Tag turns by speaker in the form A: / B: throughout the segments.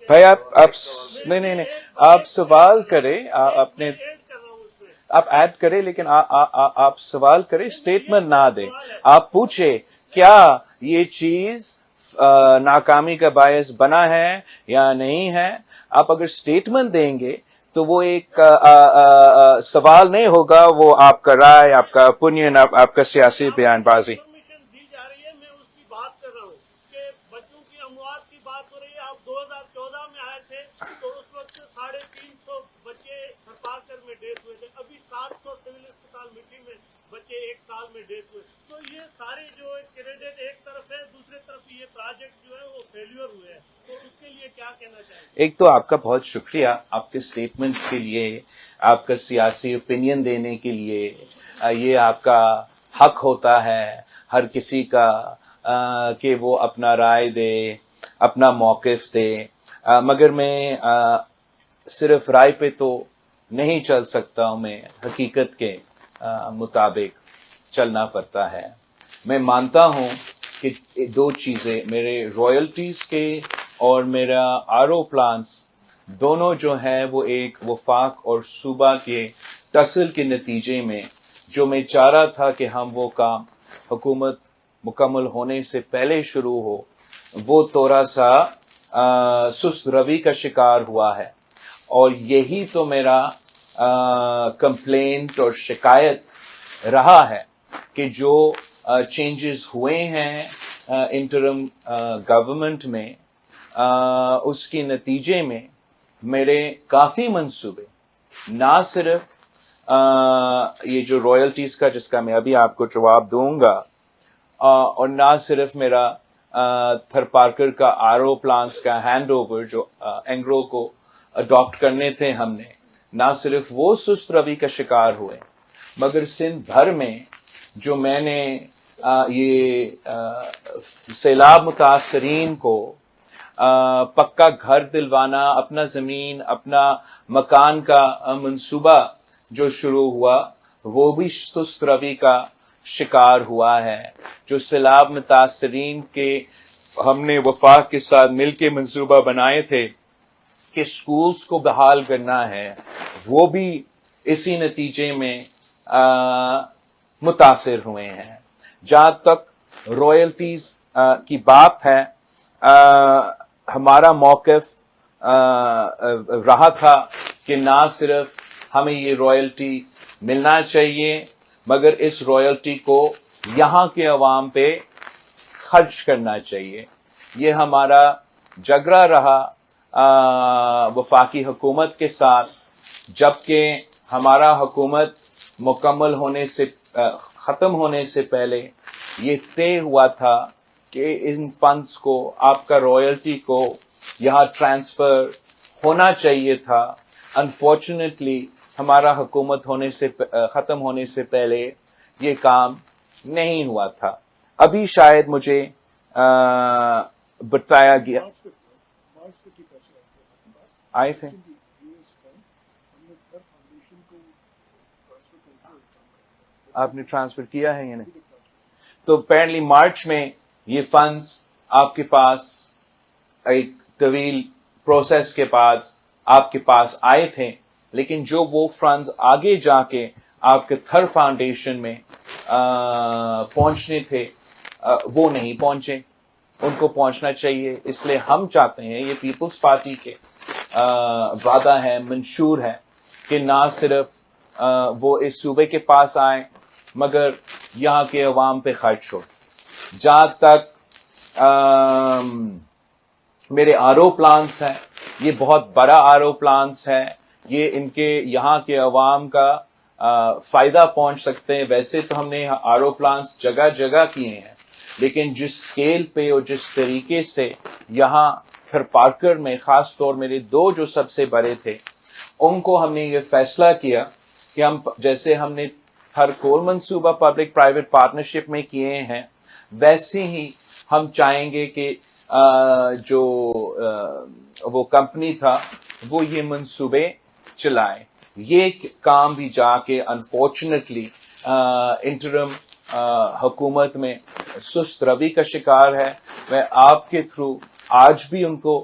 A: بھائی آپ نہیں آپ سوال کریں اپنے آپ ایڈ کریں لیکن آپ سوال کریں اسٹیٹمنٹ نہ دیں. آپ پوچھیں کیا یہ چیز ناکامی کا باعث بنا ہے یا نہیں ہے. آپ اگر اسٹیٹمنٹ دیں گے تو وہ ایک سوال نہیں ہوگا, وہ آپ کا رائے, آپ کا اوپینین, آپ کا سیاسی بیان بازی.
B: دی جا رہی ہے, میں اس کی بات کر رہا ہوں کہ بچوں کی اموات کی بات ہو رہی ہے. آپ 2014 میں آئے تھے تو اس وقت 350 بچے تھرپارکر میں ڈیتھ ہوئے تھے. ابھی 700 سول اسپتال مٹی میں بچے ایک سال میں ڈیتھ ہوئے. تو یہ سارے جو کریڈٹ ایک طرف ہے, دوسرے طرف یہ پروجیکٹ جو ہے وہ فیلور ہوئے ہیں. تو اس کے لیے کیا کہنا چاہیں گے؟
A: ایک تو آپ کا بہت شکریہ آپ کے اسٹیٹمنٹس کے لیے, آپ کا سیاسی اوپینین دینے کے لیے. یہ آپ کا حق ہوتا ہے ہر کسی کا کہ وہ اپنا رائے دے, اپنا موقف دے. مگر میں صرف رائے پہ تو نہیں چل سکتا ہوں, میں حقیقت کے مطابق چلنا پڑتا ہے. میں مانتا ہوں کہ دو چیزیں, میرے رائلٹیز کے اور میرا آرو پلانس دونوں جو ہے وہ ایک وفاق اور صوبہ کے تصل کے نتیجے میں جو میں چاہ رہا تھا کہ ہم وہ کام حکومت مکمل ہونے سے پہلے شروع ہو, وہ تھوڑا سا سست روی کا شکار ہوا ہے. اور یہی تو میرا کمپلینٹ اور شکایت رہا ہے کہ جو چینجز ہوئے ہیں انٹرم گورنمنٹ میں, اس کے نتیجے میں میرے کافی منصوبے نہ صرف یہ جو رائلٹیز کا جس کا میں ابھی آپ کو جواب دوں گا, اور نہ صرف میرا تھرپارکر کا آرو پلانس کا ہینڈ اوور جو اینگرو کو اڈاپٹ کرنے تھے ہم نے, نہ صرف وہ سست روی کا شکار ہوئے, مگر سندھ بھر میں جو میں نے یہ سیلاب متاثرین کو پکا گھر دلوانا, اپنا زمین, اپنا مکان کا منصوبہ جو شروع ہوا, وہ بھی سست روی کا شکار ہوا ہے. جو سیلاب متاثرین کے ہم نے وفاق کے ساتھ مل کے منصوبہ بنائے تھے کہ سکولز کو بحال کرنا ہے, وہ بھی اسی نتیجے میں متاثر ہوئے ہیں. جہاں تک رائلٹیز کی بات ہے, ہمارا موقف رہا تھا کہ نہ صرف ہمیں یہ رائلٹی ملنا چاہیے مگر اس رائلٹی کو یہاں کے عوام پہ خرچ کرنا چاہیے. یہ ہمارا جھگڑا رہا وفاقی حکومت کے ساتھ, جبکہ ہمارا حکومت مکمل ہونے سے ختم ہونے سے پہلے یہ طے ہوا تھا کہ ان فنڈز کو, آپ کا رائلٹی کو یہاں ٹرانسفر ہونا چاہیے تھا. انفارچونیٹلی ہمارا حکومت ختم ہونے سے پہلے یہ کام نہیں ہوا تھا. ابھی شاید مجھے بتایا گیا آئے تھے آپ نے ٹرانسفر کیا ہے یا نہیں, تو اپیرنٹلی مارچ میں یہ فنڈز آپ کے پاس ایک طویل پروسیس کے بعد آپ کے پاس آئے تھے, لیکن جو وہ فنڈز آگے جا کے آپ کے تھر فاؤنڈیشن میں پہنچنے تھے وہ نہیں پہنچے. ان کو پہنچنا چاہیے. اس لیے ہم چاہتے ہیں, یہ پیپلز پارٹی کے وعدہ ہے, منشور ہے کہ نہ صرف وہ اس صوبے کے پاس آئیں مگر یہاں کے عوام پہ خرچ ہو. جہاں تک میرے آرو پلانس ہیں, یہ بہت بڑا آرو پلانس ہے, یہ ان کے یہاں کے عوام کا فائدہ پہنچ سکتے ہیں. ویسے تو ہم نے آرو پلانس جگہ جگہ کیے ہیں, لیکن جس سکیل پہ اور جس طریقے سے یہاں تھرپارکر میں خاص طور میرے دو جو سب سے بڑے تھے, ان کو ہم نے یہ فیصلہ کیا کہ ہم جیسے ہم نے تھر کول منصوبہ پبلک پرائیویٹ پارٹنرشپ میں کیے ہیں, ویسے ہی ہم چاہیں گے کہ جو وہ کمپنی تھا وہ یہ منصوبے چلائے. یہ کام بھی جا کے انفارچونیٹلی انٹرم حکومت میں سست روی کا شکار ہے. میں آپ کے تھرو آج بھی ان کو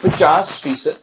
A: 50%